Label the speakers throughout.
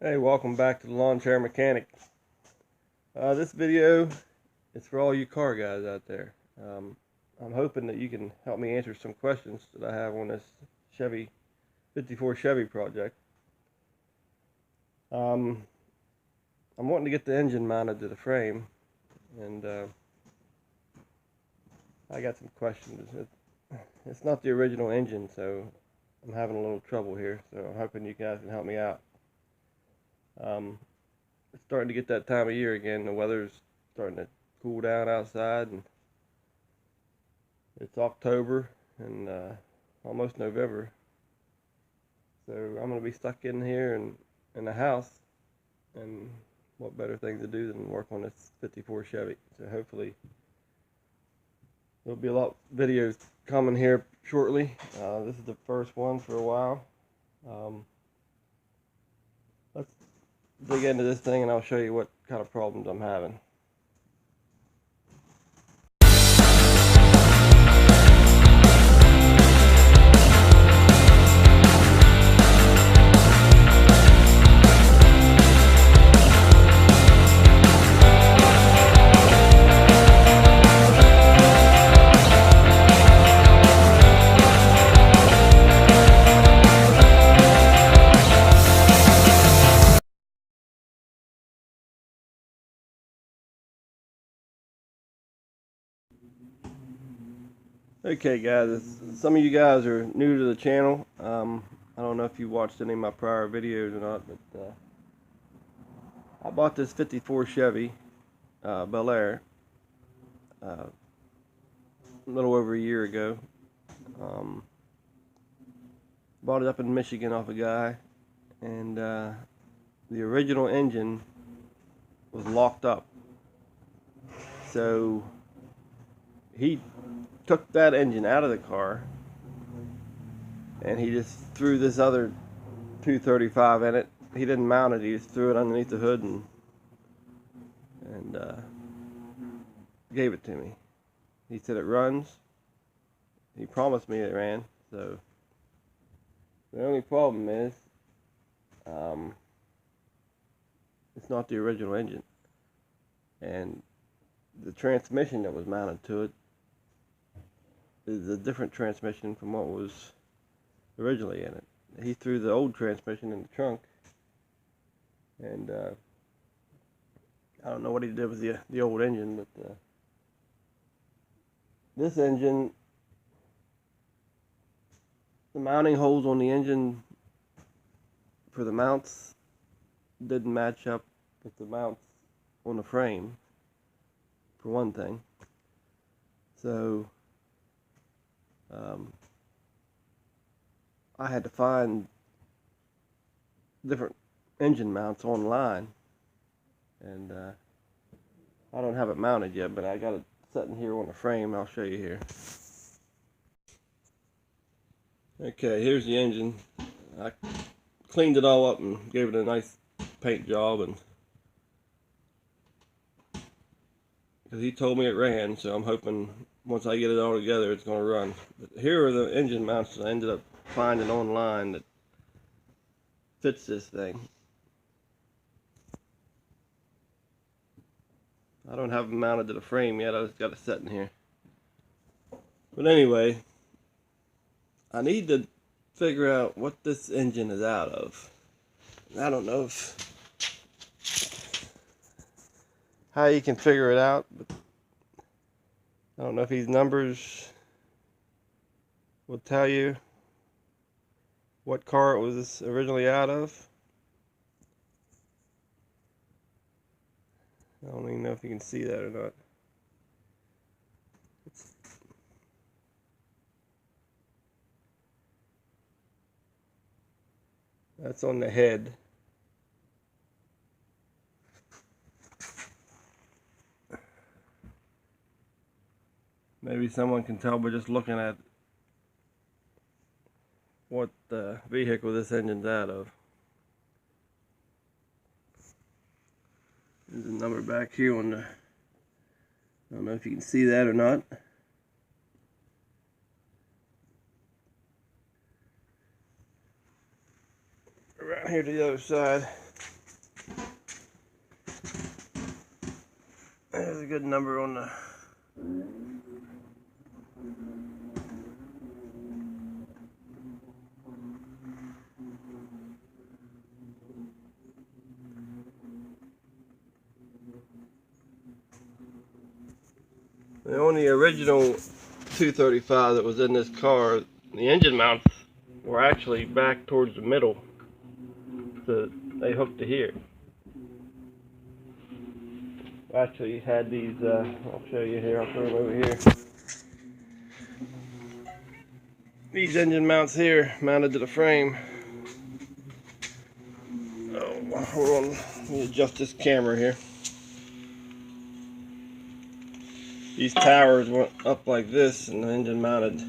Speaker 1: Hey, welcome back to the Lawn Chair Mechanic. This video is for all you car guys out there. I'm hoping that you can help me answer some questions that I have on this Chevy 54 Chevy project. I'm wanting to get the engine mounted to the frame, and I got some questions. It's not the original engine, so I'm having a little trouble here, so I'm hoping you guys can help me out. It's starting to get that time of year again. The weather's starting to cool down outside, and it's October and almost November. So I'm going to be stuck in here and in the house, and what better thing to do than work on this 54 Chevy. So hopefully there'll be a lot of videos coming here shortly. This is the first one for a while. Let's dig into this thing and I'll show you what kind of problems I'm having. Okay guys, some of you guys are new to the channel. I don't know if you watched any of my prior videos or not, but I bought this 54 Chevy Bel Air a little over a year ago. Bought it up in Michigan off a guy, and the original engine was locked up. So he took that engine out of the car and he just threw this other 235 in it. He didn't mount it, he just threw it underneath the hood and gave it to me. He said it runs. He promised me it ran. So the only problem is it's not the original engine, and the transmission that was mounted to it is a different transmission from what was originally in it. He threw the old transmission in the trunk, and I don't know what he did with the old engine, but this engine, the mounting holes on the engine for the mounts didn't match up with the mounts on the frame, for one thing. So I had to find different engine mounts online, and I don't have it mounted yet, but I got it sitting here on the frame. I'll show you here. Okay, here's the engine. I cleaned it all up and gave it a nice paint job, and because he told me it ran, so I'm hoping once I get it all together it's going to run. But here are the engine mounts that I ended up finding online that fits this thing. I don't have them mounted to the frame yet, I just got it sitting here. But anyway, I need to figure out what this engine is out of. I don't know how you can figure it out, but I don't know if these numbers will tell you what car it was originally out of. I don't even know if you can see that or not. That's on the head. Maybe someone can tell by just looking at what vehicle this engine's out of. There's a number back here on the, I don't know if you can see that or not. Around here to the other side. There's a good number on the on the original 235 that was in this car, the engine mounts were actually back towards the middle, so they hooked to here. Actually had these, I'll show you here, I'll throw them over here. These engine mounts here mounted to the frame. Oh, hold on, let me adjust this camera here. These towers went up like this and the engine mounted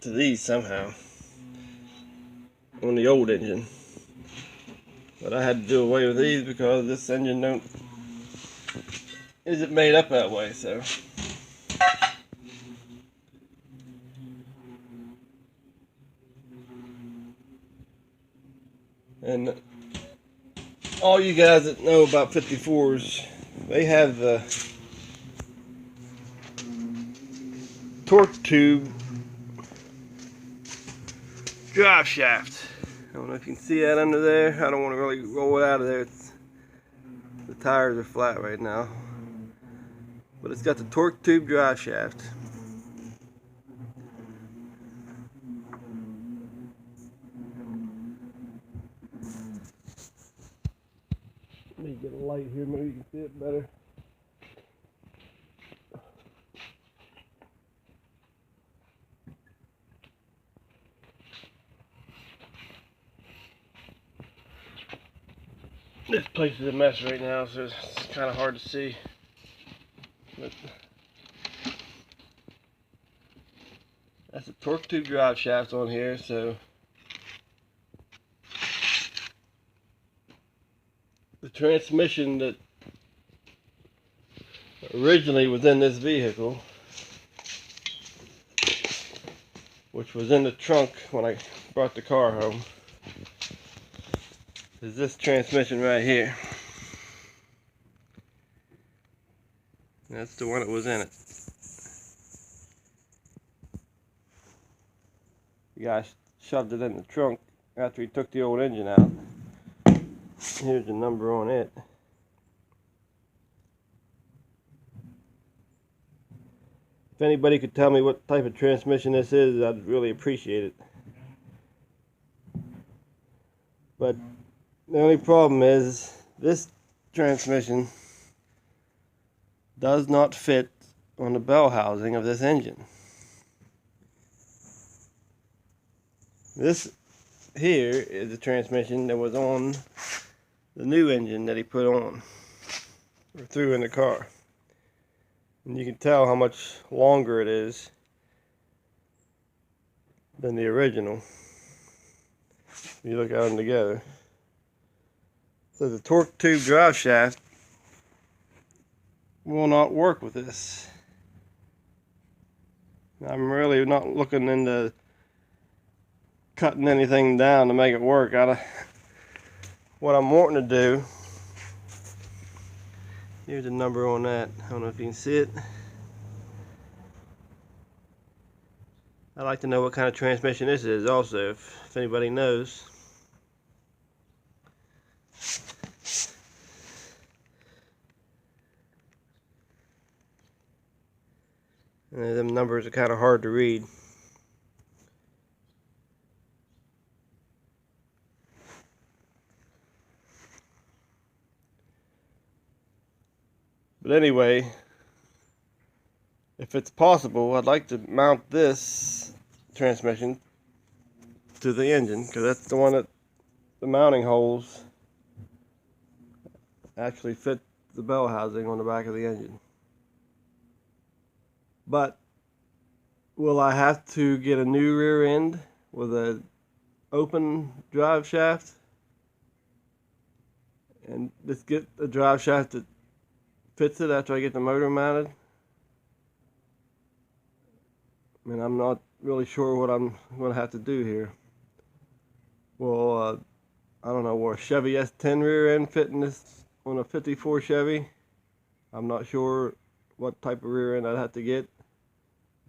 Speaker 1: to these somehow on the old engine. But I had to do away with these because this engine isn't made up that way, so. And all you guys that know about 54s, they have the torque tube drive shaft. I don't know if you can see that under there. I don't want to really roll it out of there. The tires are flat right now. But it's got the torque tube drive shaft. Let me get a light here, maybe you can see it better. This place is a mess right now, so it's kind of hard to see. But that's a torque tube drive shaft on here, so the transmission that originally was in this vehicle, which was in the trunk when I brought the car home, is this transmission right here. That's the one that was in it. The guy shoved it in the trunk after he took the old engine out. Here's the number on it. If anybody could tell me what type of transmission this is, I'd really appreciate it. But the only problem is this transmission does not fit on the bell housing of this engine. This here is the transmission that was on the new engine that he put on or threw in the car. And you can tell how much longer it is than the original if you look at them together. So the torque tube drive shaft will not work with this. I'm really not looking into cutting anything down to make it work. What I'm wanting to do, here's the number on that. I don't know if you can see it. I'd like to know what kind of transmission this is also, if anybody knows. And them numbers are kind of hard to read. But anyway, if it's possible, I'd like to mount this transmission to the engine, because that's the one that the mounting holes actually fit the bell housing on the back of the engine. But will I have to get a new rear end with an open drive shaft and just get a drive shaft that fits it after I get the motor mounted? I mean, I'm not really sure what I'm going to have to do here. Well, I don't know, will a Chevy S10 rear end fit in this on a 54 Chevy. I'm not sure what type of rear end I'd have to get.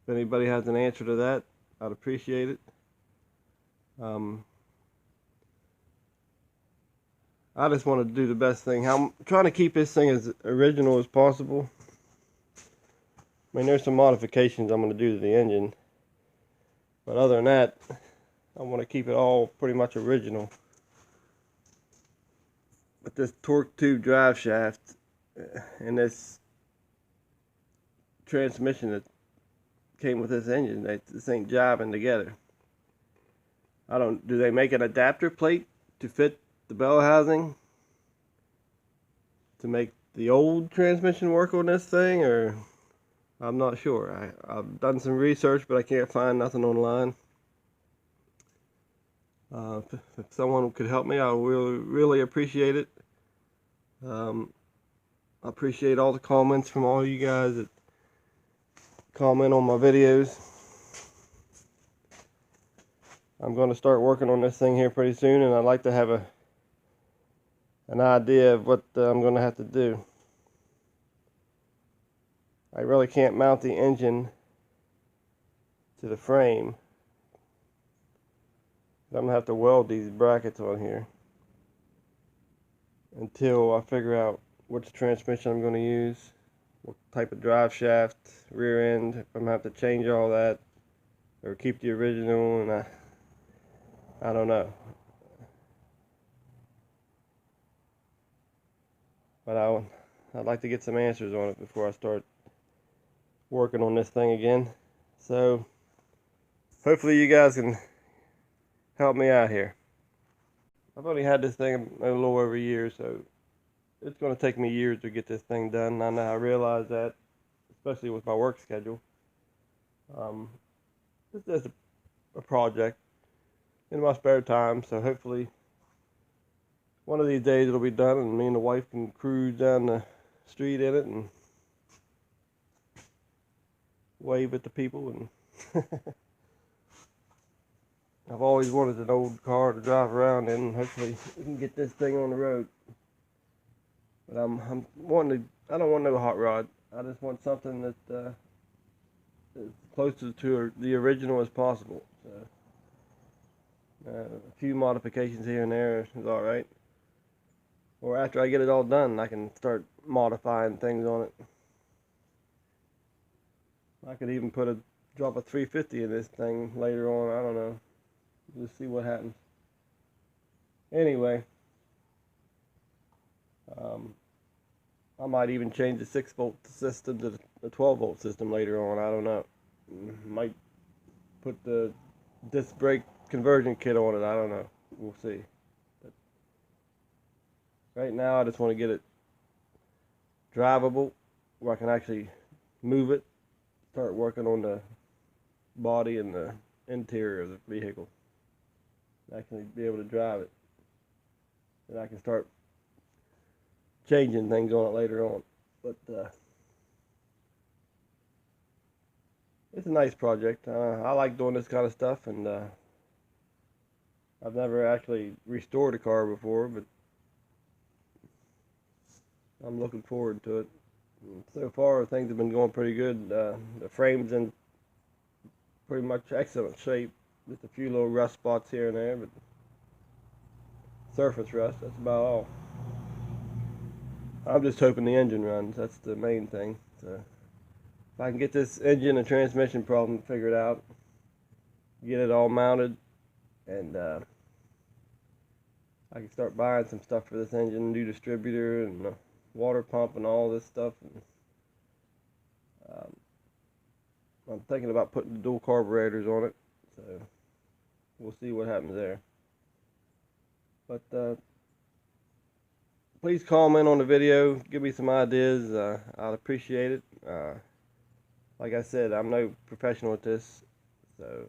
Speaker 1: If anybody has an answer to that, I'd appreciate it. I just want to do the best thing. I'm trying to keep this thing as original as possible. I mean, there's some modifications I'm going to do to the engine, but other than that, I want to keep it all pretty much original. But this torque tube drive shaft and this transmission that came with this engine, this ain't jiving together. Do they make an adapter plate to fit the bell housing to make the old transmission work on this thing, or I'm not sure. I've done some research, but I can't find nothing online. If someone could help me, I will really appreciate it. I appreciate all the comments from all you guys that comment on my videos. I'm going to start working on this thing here pretty soon, and I'd like to have an idea of what I'm going to have to do. I really can't mount the engine to the frame. I'm going to have to weld these brackets on here until I figure out which transmission I'm going to use, what type of drive shaft, rear end, if I'm going to have to change all that or keep the original, and I don't know. But I'd like to get some answers on it before I start working on this thing again. So hopefully you guys can help me out here. I've only had this thing a little over a year, so it's going to take me years to get this thing done. I realize that, especially with my work schedule. It's just a project in my spare time, so hopefully one of these days it'll be done and me and the wife can cruise down the street in it and wave at the people. And I've always wanted an old car to drive around in, and hopefully we can get this thing on the road. But I'm wanting to, I don't want no hot rod. I just want something that as close to the original as possible. So, a few modifications here and there is all right. Or after I get it all done, I can start modifying things on it. I could even drop a 350 in this thing later on. I don't know. Just see what happens. Anyway, I might even change the 6-volt system to the 12-volt system later on. I don't know. Might put the disc brake conversion kit on it. I don't know. We'll see. But right now, I just want to get it drivable where I can actually move it, start working on the body and the interior of the vehicle. Actually be able to drive it. And I can start changing things on it later on. But it's a nice project. I like doing this kind of stuff, and I've never actually restored a car before, but I'm looking forward to it. And so far, things have been going pretty good. The frame's in pretty much excellent shape. Just a few little rust spots here and there, but surface rust, that's about all. I'm just hoping the engine runs. That's the main thing. So if I can get this engine and transmission problem figured out, get it all mounted, and I can start buying some stuff for this engine, new distributor and water pump and all this stuff. And, I'm thinking about putting the dual carburetors on it, so we'll see what happens there. But please comment on the video, give me some ideas. I'd appreciate it. Like I said, I'm no professional at this, so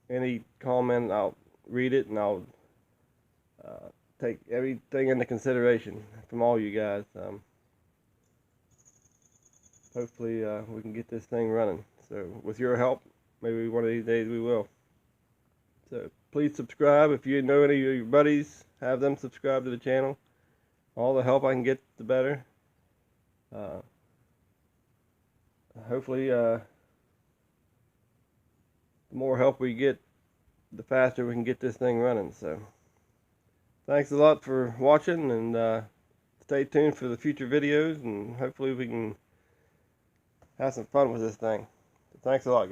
Speaker 1: any comment, I'll read it, and I'll take everything into consideration from all you guys. Hopefully we can get this thing running. So with your help, maybe one of these days we will. So please subscribe. If you know any of your buddies, have them subscribe to the channel. all the help I can get, the better. Hopefully, the more help we get, the faster we can get this thing running. So, thanks a lot for watching, and stay tuned for the future videos, and hopefully we can have some fun with this thing. So thanks a lot, guys.